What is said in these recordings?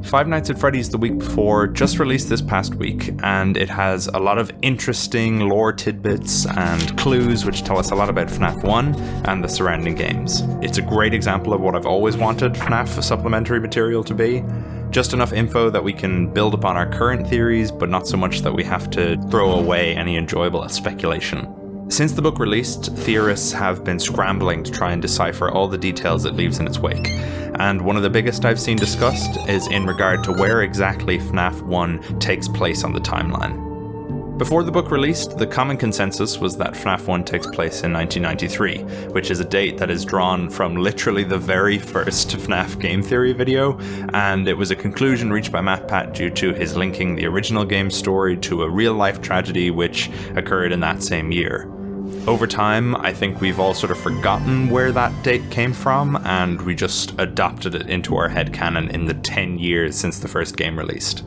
Five Nights at Freddy's The Week Before just released this past week, and it has a lot of interesting lore tidbits and clues which tell us a lot about FNAF 1 and the surrounding games. It's a great example of what I've always wanted FNAF supplementary material to be. Just enough info that we can build upon our current theories, but not so much that we have to throw away any enjoyable speculation. Since the book released, theorists have been scrambling to try and decipher all the details it leaves in its wake, and one of the biggest I've seen discussed is in regard to where exactly FNAF 1 takes place on the timeline. Before the book released, the common consensus was that FNAF 1 takes place in 1993, which is a date that is drawn from literally the very first FNAF game theory video, and it was a conclusion reached by MatPat due to his linking the original game story to a real-life tragedy which occurred in that same year. Over time, I think we've all sort of forgotten where that date came from, and we just adopted it into our headcanon in the 10 years since the first game released.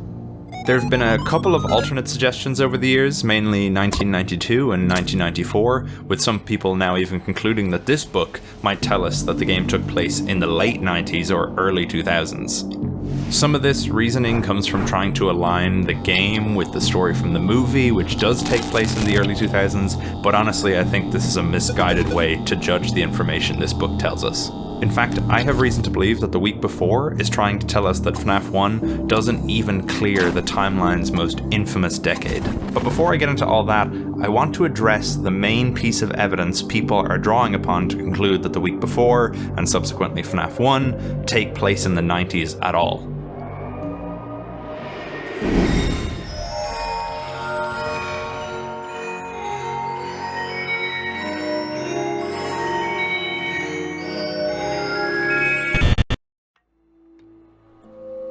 There have been a couple of alternate suggestions over the years, mainly 1992 and 1994, with some people now even concluding that this book might tell us that the game took place in the late 90s or early 2000s. Some of this reasoning comes from trying to align the game with the story from the movie, which does take place in the early 2000s, but honestly I think this is a misguided way to judge the information this book tells us. In fact, I have reason to believe that The Week Before is trying to tell us that FNAF 1 doesn't even clear the timeline's most infamous decade. But before I get into all that, I want to address the main piece of evidence people are drawing upon to conclude that The Week Before, and subsequently FNAF 1, take place in the 90s at all.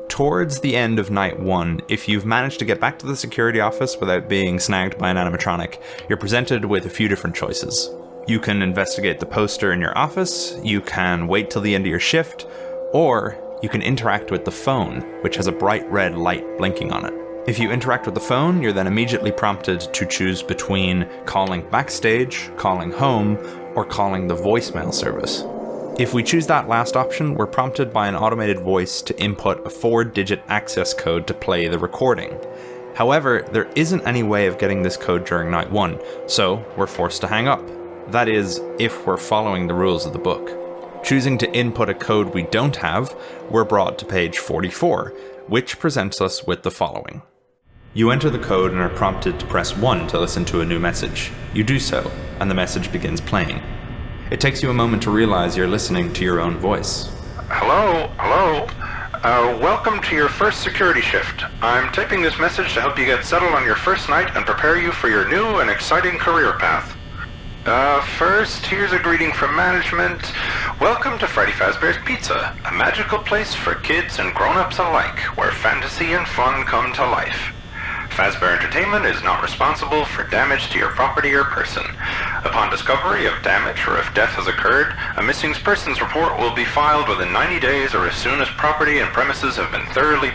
Towards the end of night 1, if you've managed to get back to the security office without being snagged by an animatronic, you're presented with a few different choices. You can investigate the poster in your office, you can wait till the end of your shift, or you can interact with the phone, which has a bright red light blinking on it. If you interact with the phone, you're then immediately prompted to choose between calling backstage, calling home, or calling the voicemail service. If we choose that last option, we're prompted by an automated voice to input a 4-digit access code to play the recording. However, there isn't any way of getting this code during night 1, so we're forced to hang up. That is, if we're following the rules of the book. Choosing to input a code we don't have, we're brought to page 44, which presents us with the following. You enter the code and are prompted to press 1 to listen to a new message. You do so, and the message begins playing. It takes you a moment to realize you're listening to your own voice. Hello? Welcome to your first security shift. I'm typing this message to help you get settled on your first night and prepare you for your new and exciting career path. First, here's a greeting from management. Welcome to Freddy Fazbear's Pizza, a magical place for kids and grown-ups alike, where fantasy and fun come to life. Fazbear Entertainment is not responsible for damage to your property or person. Upon discovery of damage or if death has occurred, a missing persons report will be filed within 90 days or as soon as property and premises have been thoroughly...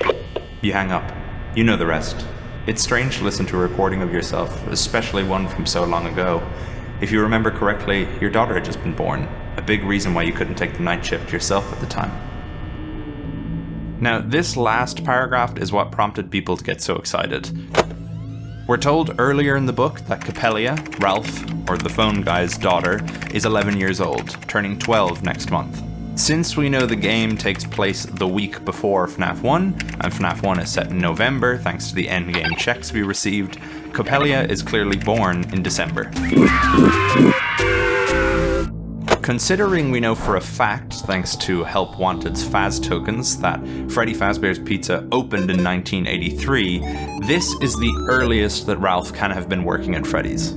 You hang up. You know the rest. It's strange to listen to a recording of yourself, especially one from so long ago. If you remember correctly, your daughter had just been born, a big reason why you couldn't take the night shift yourself at the time. Now, this last paragraph is what prompted people to get so excited. We're told earlier in the book that Capellia, Ralph, or the phone guy's daughter, is 11 years old, turning 12 next month. Since we know the game takes place the week before FNAF 1, and FNAF 1 is set in November thanks to the endgame checks we received, Capellia is clearly born in December. Considering we know for a fact, thanks to Help Wanted's Faz tokens, that Freddy Fazbear's Pizza opened in 1983, this is the earliest that Ralph can have been working at Freddy's.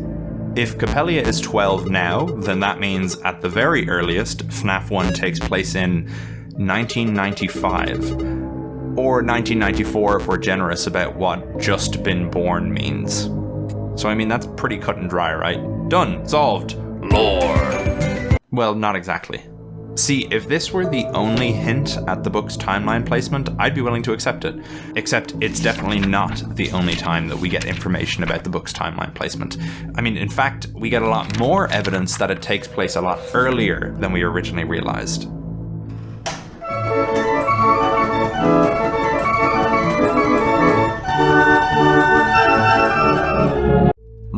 If Capellia is 12 now, then that means at the very earliest, FNAF 1 takes place in 1995. Or 1994 if we're generous about what just been born means. So I mean, that's pretty cut and dry, right? Done. Solved. Lore. Well, not exactly. See, if this were the only hint at the book's timeline placement, I'd be willing to accept it. Except it's definitely not the only time that we get information about the book's timeline placement. I mean, in fact, we get a lot more evidence that it takes place a lot earlier than we originally realized.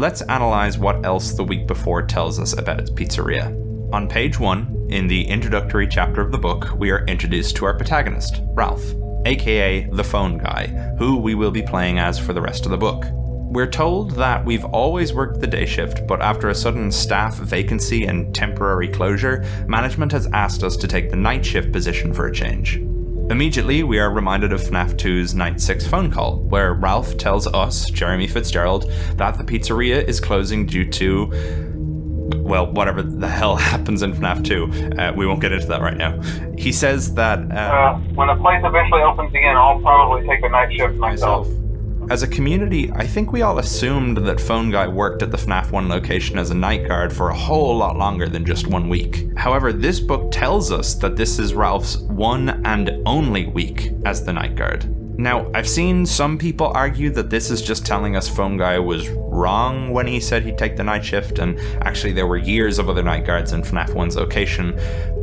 let's analyze what else the week before tells us about its pizzeria. On page 1, in the introductory chapter of the book, we are introduced to our protagonist, Ralph, aka the phone guy, who we will be playing as for the rest of the book. We're told that we've always worked the day shift, but after a sudden staff vacancy and temporary closure, management has asked us to take the night shift position for a change. Immediately, we are reminded of Fnaf 2's Night 6 phone call, where Ralph tells us, Jeremy Fitzgerald, that the pizzeria is closing due to, well, whatever the hell happens in Fnaf 2. We won't get into that right now. He says that... when the place eventually opens again, I'll probably take the night shift myself. As a community, I think we all assumed that Phone Guy worked at the Fnaf 1 location as a night guard for a whole lot longer than just 1 week. However, this book tells us that this is Ralph's one and only week as the night guard. Now, I've seen some people argue that this is just telling us Phone Guy was wrong when he said he'd take the night shift, and actually there were years of other night guards in Fnaf 1's location,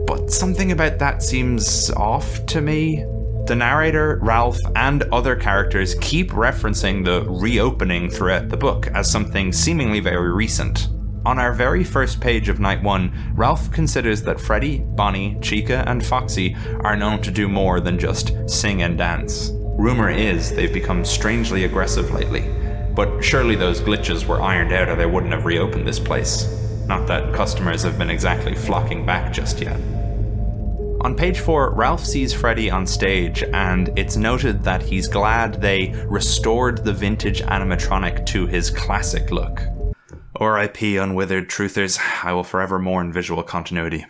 but something about that seems off to me. The narrator, Ralph, and other characters keep referencing the reopening throughout the book as something seemingly very recent. On our very first page of Night 1, Ralph considers that Freddy, Bonnie, Chica, and Foxy are known to do more than just sing and dance. Rumor is they've become strangely aggressive lately, but surely those glitches were ironed out or they wouldn't have reopened this place. Not that customers have been exactly flocking back just yet. On page 4, Ralph sees Freddy on stage, and it's noted that he's glad they restored the vintage animatronic to his classic look. R.I.P. Unwithered truthers, I will forever mourn visual continuity.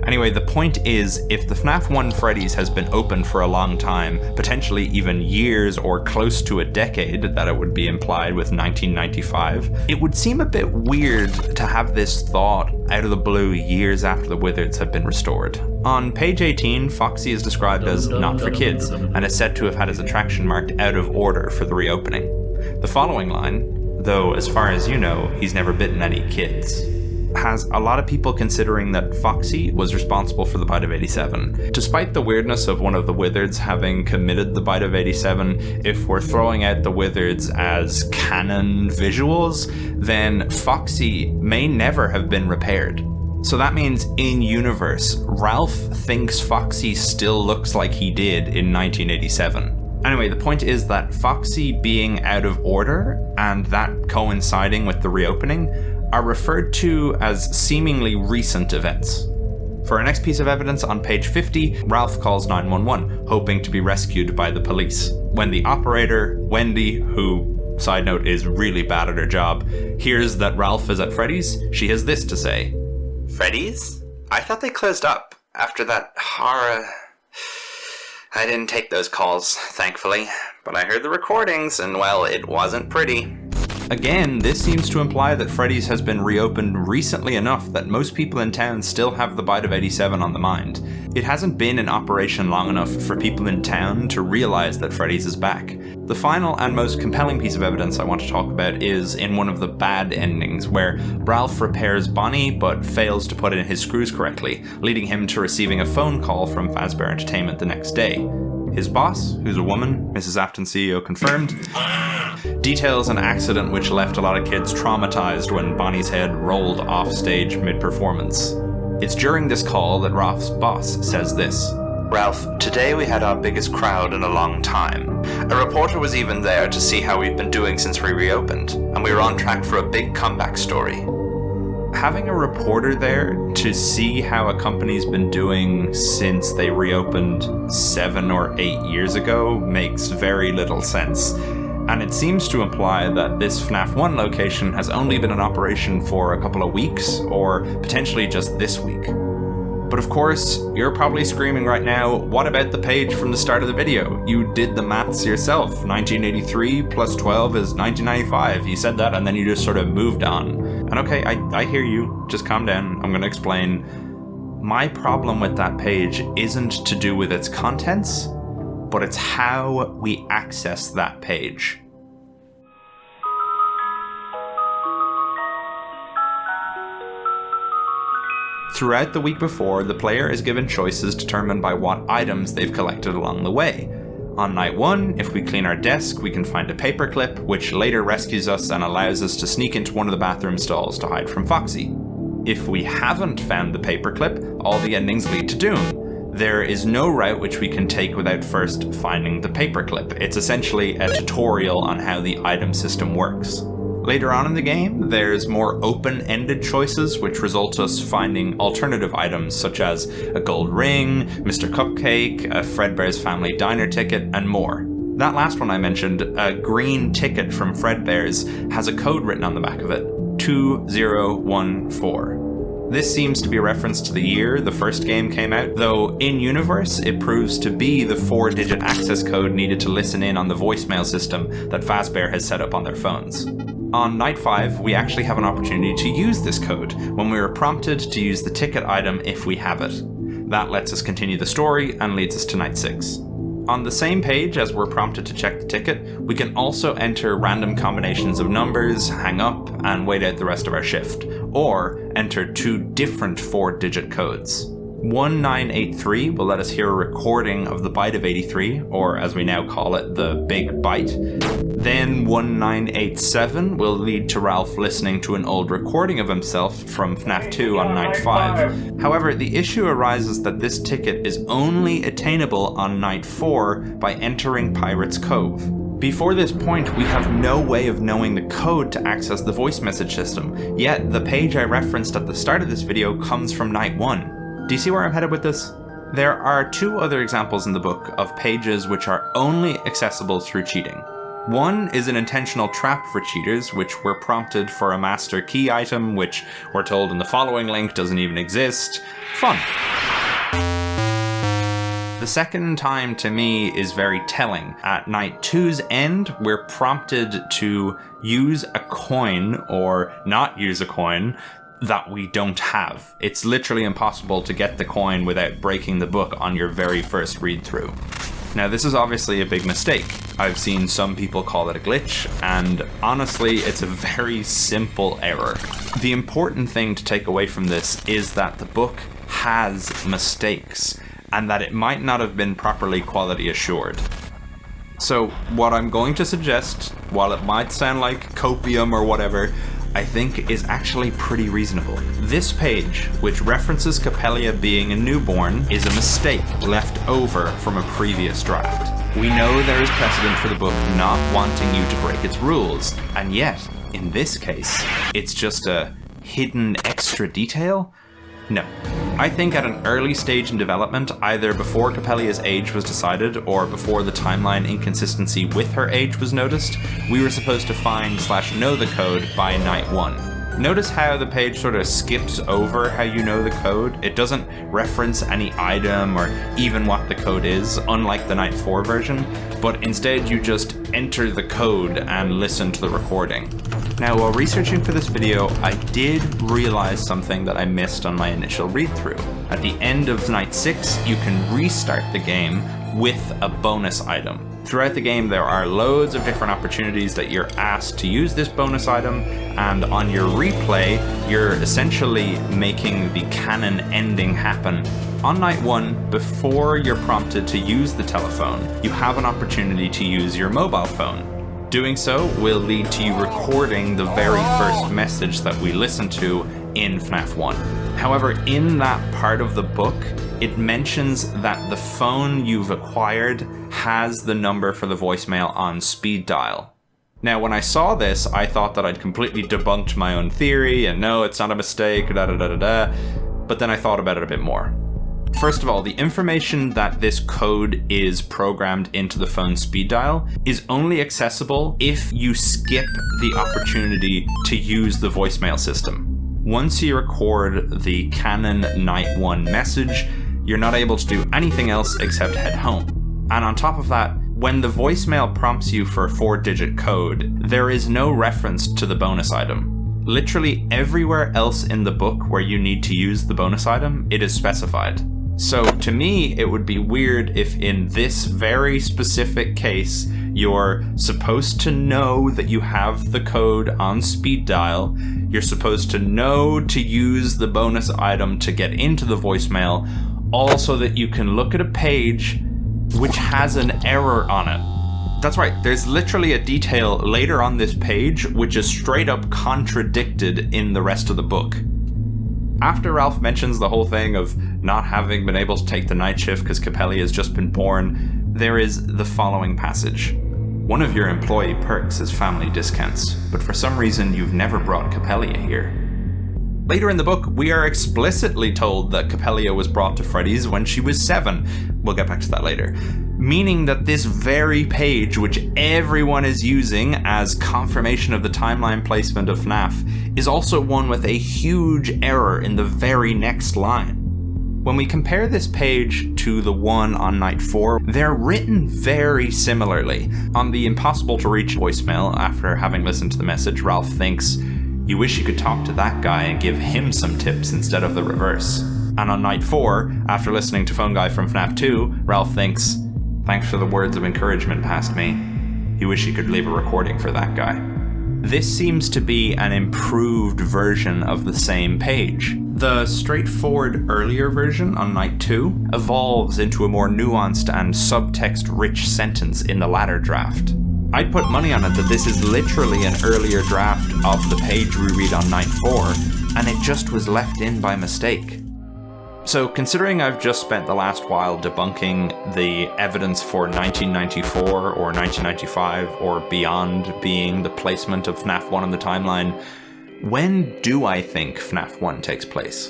Anyway, the point is, if the Fnaf 1 Freddy's has been open for a long time, potentially even years or close to a decade, that it would be implied with 1995, it would seem a bit weird to have this thought out of the blue years after the Withereds have been restored. On page 18, Foxy is described as not for kids, and is said to have had his attraction marked out of order for the reopening. The following line, though as far as you know, he's never bitten any kids, has a lot of people considering that Foxy was responsible for the bite of 87. Despite the weirdness of one of the Withereds having committed the bite of 87, if we're throwing out the Withereds as canon visuals, then Foxy may never have been repaired. So that means in universe, Ralph thinks Foxy still looks like he did in 1987. Anyway, the point is that Foxy being out of order and that coinciding with the reopening are referred to as seemingly recent events. For our next piece of evidence on page 50, Ralph calls 911, hoping to be rescued by the police. When the operator, Wendy, who, side note, is really bad at her job, hears that Ralph is at Freddy's, she has this to say. Freddy's? I thought they closed up after that horror... I didn't take those calls, thankfully, but I heard the recordings, and well, it wasn't pretty. Again, this seems to imply that Freddy's has been reopened recently enough that most people in town still have the bite of 87 on the mind. It hasn't been in operation long enough for people in town to realize that Freddy's is back. The final and most compelling piece of evidence I want to talk about is in one of the bad endings, where Ralph repairs Bonnie but fails to put in his screws correctly, leading him to receiving a phone call from Fazbear Entertainment the next day. His boss, who's a woman, Mrs. Afton CEO confirmed, details an accident which left a lot of kids traumatized when Bonnie's head rolled off stage mid-performance. It's during this call that Ralph's boss says this. Ralph, today we had our biggest crowd in a long time. A reporter was even there to see how we've been doing since we reopened, and we were on track for a big comeback story. Having a reporter there to see how a company's been doing since they reopened 7 or 8 years ago makes very little sense. And it seems to imply that this Fnaf 1 location has only been in operation for a couple of weeks, or potentially just this week. But of course, you're probably screaming right now, what about the page from the start of the video? You did the maths yourself. 1983 plus 12 is 1995. You said that and then you just sort of moved on. And okay, I hear you. Just calm down. I'm going to explain. My problem with that page isn't to do with its contents, but it's how we access that page. Throughout the week before, the player is given choices determined by what items they've collected along the way. On night 1, if we clean our desk, we can find a paperclip, which later rescues us and allows us to sneak into one of the bathroom stalls to hide from Foxy. If we haven't found the paperclip, all the endings lead to doom. There is no route which we can take without first finding the paperclip. It's essentially a tutorial on how the item system works. Later on in the game, there's more open-ended choices which result us finding alternative items such as a gold ring, Mr. Cupcake, a Fredbear's Family Diner ticket, and more. That last one I mentioned, a green ticket from Fredbear's, has a code written on the back of it, 2014. This seems to be a reference to the year the first game came out, though in-universe it proves to be the 4-digit access code needed to listen in on the voicemail system that Fazbear has set up on their phones. On night 5, we actually have an opportunity to use this code when we are prompted to use the ticket item if we have it. That lets us continue the story and leads us to night 6. On the same page as we're prompted to check the ticket, we can also enter random combinations of numbers, hang up, and wait out the rest of our shift, or enter 2 different 4-digit codes. 1983 will let us hear a recording of the Bite of 83, or as we now call it, the Big Bite. Then 1987 will lead to Ralph listening to an old recording of himself from Fnaf 2 on night 5. However, the issue arises that this ticket is only attainable on night 4 by entering Pirate's Cove. Before this point, we have no way of knowing the code to access the voice message system, yet the page I referenced at the start of this video comes from night 1. Do you see where I'm headed with this? There are 2 other examples in the book of pages which are only accessible through cheating. One is an intentional trap for cheaters, which were prompted for a master key item, which we're told in the following link doesn't even exist. Fun. The second time, to me, is very telling. At night 2's end, we're prompted to use a coin, or not use a coin, that we don't have. It's literally impossible to get the coin without breaking the book on your very first read-through. Now, this is obviously a big mistake. I've seen some people call it a glitch, and honestly, it's a very simple error. The important thing to take away from this is that the book has mistakes, and that it might not have been properly quality assured. So, what I'm going to suggest, while it might sound like copium or whatever, I think is actually pretty reasonable. This page, which references Capellia being a newborn, is a mistake left over from a previous draft. We know there is precedent for the book not wanting you to break its rules, and yet, in this case, it's just a hidden extra detail? No. I think at an early stage in development, either before Capellia's age was decided or before the timeline inconsistency with her age was noticed, we were supposed to find/know the code by night 1. Notice how the page sort of skips over how you know the code. It doesn't reference any item or even what the code is, unlike the night 4 version, but instead you just enter the code and listen to the recording. Now, while researching for this video, I did realize something that I missed on my initial read-through. At the end of night 6, you can restart the game with a bonus item. Throughout the game, there are loads of different opportunities that you're asked to use this bonus item, and on your replay, you're essentially making the canon ending happen. On night 1, before you're prompted to use the telephone, you have an opportunity to use your mobile phone. Doing so will lead to you recording the very first message that we listen to in Fnaf 1. However, in that part of the book, it mentions that the phone you've acquired has the number for the voicemail on speed dial. Now, when I saw this, I thought that I'd completely debunked my own theory, and no, it's not a mistake, but then I thought about it a bit more. First of all, the information that this code is programmed into the phone's speed dial is only accessible if you skip the opportunity to use the voicemail system. Once you record the canon night 1 message, you're not able to do anything else except head home. And on top of that, when the voicemail prompts you for a 4-digit code, there is no reference to the bonus item. Literally everywhere else in the book where you need to use the bonus item, it is specified. So to me, it would be weird if in this very specific case, you're supposed to know that you have the code on speed dial, you're supposed to know to use the bonus item to get into the voicemail, all so that you can look at a page, which has an error on it. That's right, there's literally a detail later on this page which is straight up contradicted in the rest of the book. After Ralph mentions the whole thing of not having been able to take the night shift because Capellia has just been born, there is the following passage. One of your employee perks is family discounts, but for some reason you've never brought Capellia here. Later in the book, we are explicitly told that Capellia was brought to Freddy's when she was 7. We'll get back to that later. Meaning that this very page, which everyone is using as confirmation of the timeline placement of Fnaf, is also one with a huge error in the very next line. When we compare this page to the one on night 4, they're written very similarly. On the impossible to reach voicemail, after having listened to the message, Ralph thinks, "You wish you could talk to that guy and give him some tips instead of the reverse." And on night 4, after listening to Phone Guy from FNAF 2, Ralph thinks, "Thanks for the words of encouragement past me. You wish you could leave a recording for that guy." This seems to be an improved version of the same page. The straightforward earlier version on night 2 evolves into a more nuanced and subtext-rich sentence in the latter draft. I'd put money on it that this is literally an earlier draft of the page we read on night 4, and it just was left in by mistake. So considering I've just spent the last while debunking the evidence for 1994 or 1995 or beyond being the placement of FNAF 1 on the timeline, when do I think FNAF 1 takes place?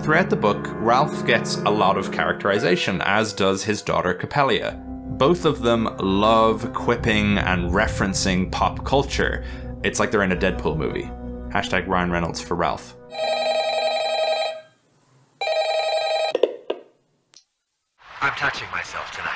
Throughout the book, Ralph gets a lot of characterization, as does his daughter Capellia. Both of them love quipping and referencing pop culture. It's like they're in a Deadpool movie. Hashtag Ryan Reynolds for Ralph. I'm touching myself tonight.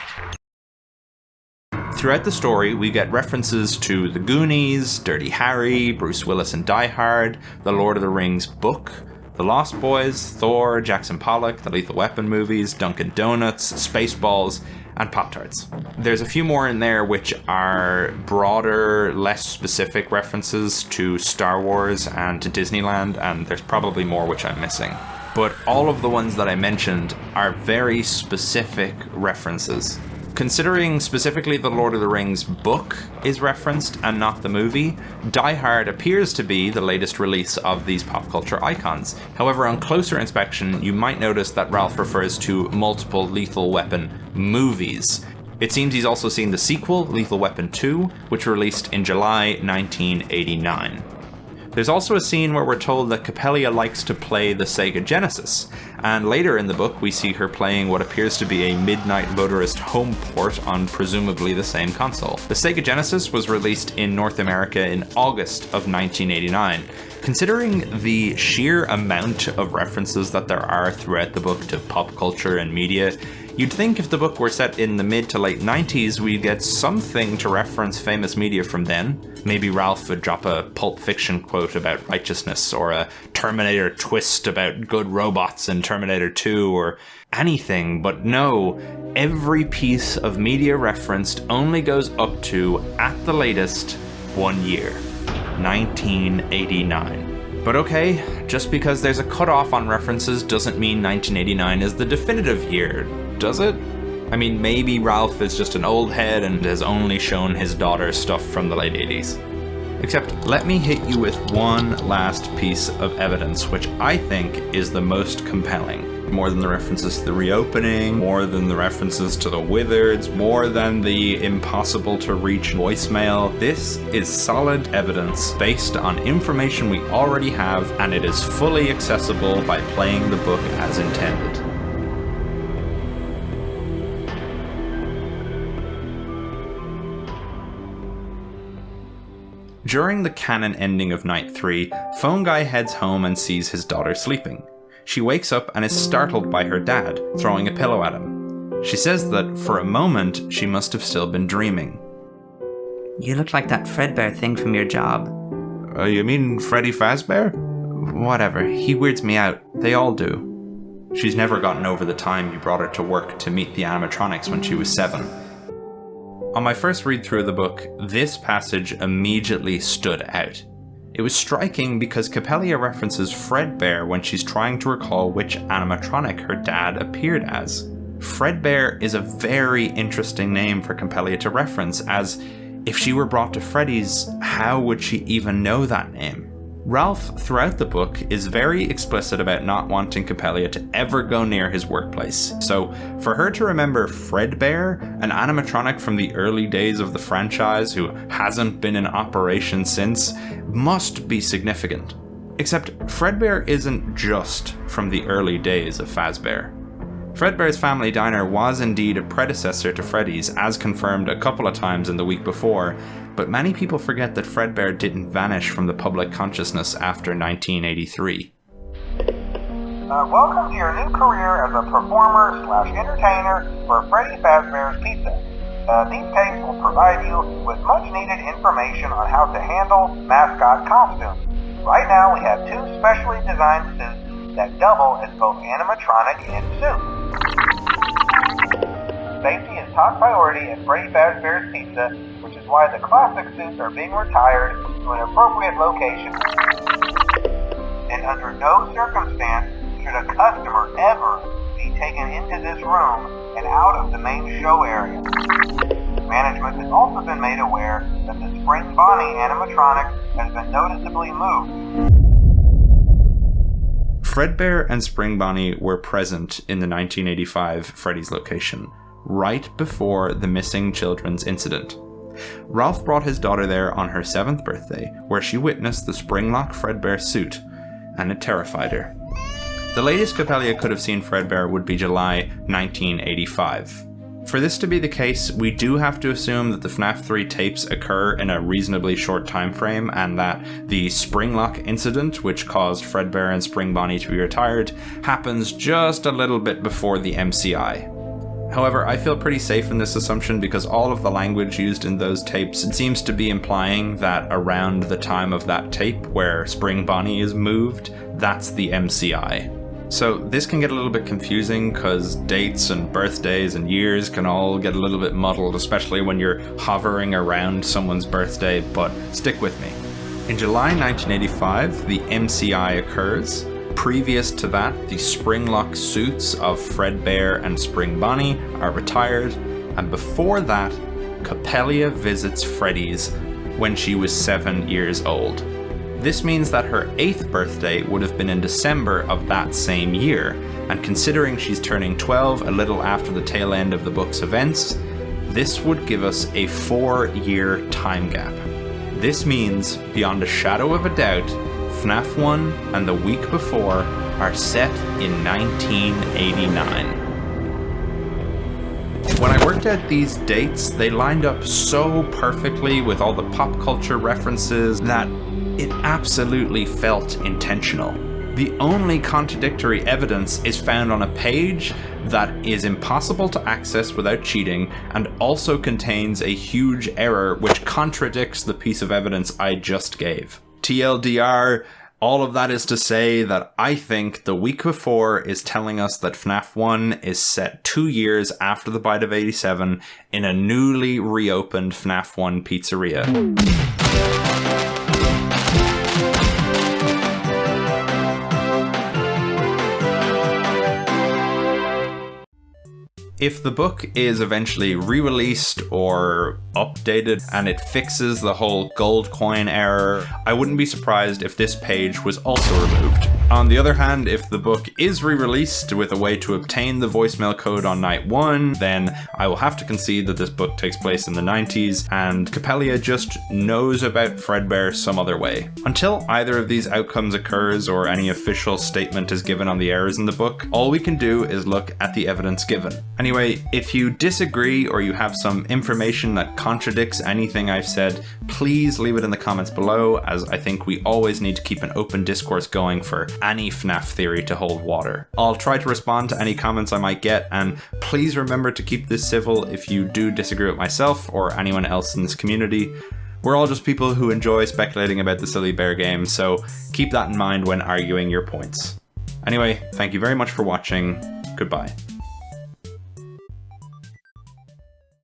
Throughout the story, we get references to The Goonies, Dirty Harry, Bruce Willis and Die Hard, The Lord of the Rings book, The Lost Boys, Thor, Jackson Pollock, the Lethal Weapon movies, Dunkin' Donuts, Spaceballs, and Pop-Tarts. There's a few more in there which are broader, less specific references to Star Wars and to Disneyland, and there's probably more which I'm missing. But all of the ones that I mentioned are very specific references. Considering specifically the Lord of the Rings book is referenced and not the movie, Die Hard appears to be the latest release of these pop culture icons. However, on closer inspection, you might notice that Ralph refers to multiple Lethal Weapon movies. It seems he's also seen the sequel, Lethal Weapon 2, which released in July 1989. There's also a scene where we're told that Capellia likes to play the Sega Genesis, and later in the book we see her playing what appears to be a Midnight Motorist home port on presumably the same console. The Sega Genesis was released in North America in August of 1989. Considering the sheer amount of references that there are throughout the book to pop culture and media, you'd think if the book were set in the mid to late 90s, we'd get something to reference famous media from then. Maybe Ralph would drop a Pulp Fiction quote about righteousness, or a Terminator twist about good robots in Terminator 2, or anything, but no. Every piece of media referenced only goes up to, at the latest, 1 year. 1989. But okay, just because there's a cutoff on references doesn't mean 1989 is the definitive year, does it? I mean, maybe Ralph is just an old head and has only shown his daughter stuff from the late 80s. Except, let me hit you with one last piece of evidence, which I think is the most compelling. More than the references to the reopening, more than the references to the Withereds, more than the impossible to reach voicemail. This is solid evidence based on information we already have, and it is fully accessible by playing the book as intended. During the canon ending of Night 3, Phone Guy heads home and sees his daughter sleeping. She wakes up and is startled by her dad, throwing a pillow at him. She says that, for a moment, she must have still been dreaming. You look like that Fredbear thing from your job. You mean Freddy Fazbear? Whatever, he weirds me out. They all do. She's never gotten over the time you brought her to work to meet the animatronics when she was 7. On my first read through of the book, this passage immediately stood out. It was striking because Capellia references Fredbear when she's trying to recall which animatronic her dad appeared as. Fredbear is a very interesting name for Capellia to reference, as if she were brought to Freddy's, how would she even know that name? Ralph, throughout the book, is very explicit about not wanting Capellia to ever go near his workplace. So, for her to remember Fredbear, an animatronic from the early days of the franchise who hasn't been in operation since, must be significant. Except, Fredbear isn't just from the early days of Fazbear. Fredbear's Family Diner was indeed a predecessor to Freddy's, as confirmed a couple of times in the week before, but many people forget that Fredbear didn't vanish from the public consciousness after 1983. Welcome to your new career as a performer/entertainer for Freddy Fazbear's Pizza. These tapes will provide you with much needed information on how to handle mascot costumes. Right now we have 2 specially designed suits that double as both animatronic and suit. Safety is top priority at Freddy Fazbear's Pizza, which is why the classic suits are being retired to an appropriate location. And under no circumstance should a customer ever be taken into this room and out of the main show area. Management has also been made aware that the Spring Bonnie animatronic has been noticeably moved. Fredbear and Spring Bonnie were present in the 1985 Freddy's location, right before the missing children's incident. Ralph brought his daughter there on her 7th birthday, where she witnessed the Springlock Fredbear suit, and it terrified her. The latest Capellia could have seen Fredbear would be July 1985. For this to be the case, we do have to assume that the Fnaf 3 tapes occur in a reasonably short time frame, and that the Springlock incident, which caused Fredbear and Spring Bonnie to be retired, happens just a little bit before the MCI. However, I feel pretty safe in this assumption because all of the language used in those tapes seems to be implying that around the time of that tape where Spring Bonnie is moved, that's the MCI. So this can get a little bit confusing because dates and birthdays and years can all get a little bit muddled, especially when you're hovering around someone's birthday, but stick with me. In July 1985, the MCI occurs. Previous to that, the Springlock suits of Fredbear and Spring Bonnie are retired, and before that, Capellia visits Freddy's when she was 7 years old. This means that her 8th birthday would have been in December of that same year, and considering she's turning 12 a little after the tail end of the book's events, this would give us a 4-year time gap. This means, beyond a shadow of a doubt, Fnaf 1 and the week before are set in 1989. When I worked out these dates, they lined up so perfectly with all the pop culture references that it absolutely felt intentional. The only contradictory evidence is found on a page that is impossible to access without cheating and also contains a huge error which contradicts the piece of evidence I just gave. TLDR, all of that is to say that I think the week before is telling us that Fnaf 1 is set 2 years after the Bite of 87 in a newly reopened Fnaf 1 pizzeria. If the book is eventually re-released or updated and it fixes the whole gold coin error, I wouldn't be surprised if this page was also removed. On the other hand, if the book is re-released with a way to obtain the voicemail code on night 1, then I will have to concede that this book takes place in the 90s and Capellia just knows about Fredbear some other way. Until either of these outcomes occurs or any official statement is given on the errors in the book, all we can do is look at the evidence given. Anyway, if you disagree or you have some information that contradicts anything I've said, please leave it in the comments below, as I think we always need to keep an open discourse going for any FNAF theory to hold water. I'll try to respond to any comments I might get, and please remember to keep this civil if you do disagree with myself or anyone else in this community. We're all just people who enjoy speculating about the silly bear game, so keep that in mind when arguing your points. Anyway, thank you very much for watching. Goodbye.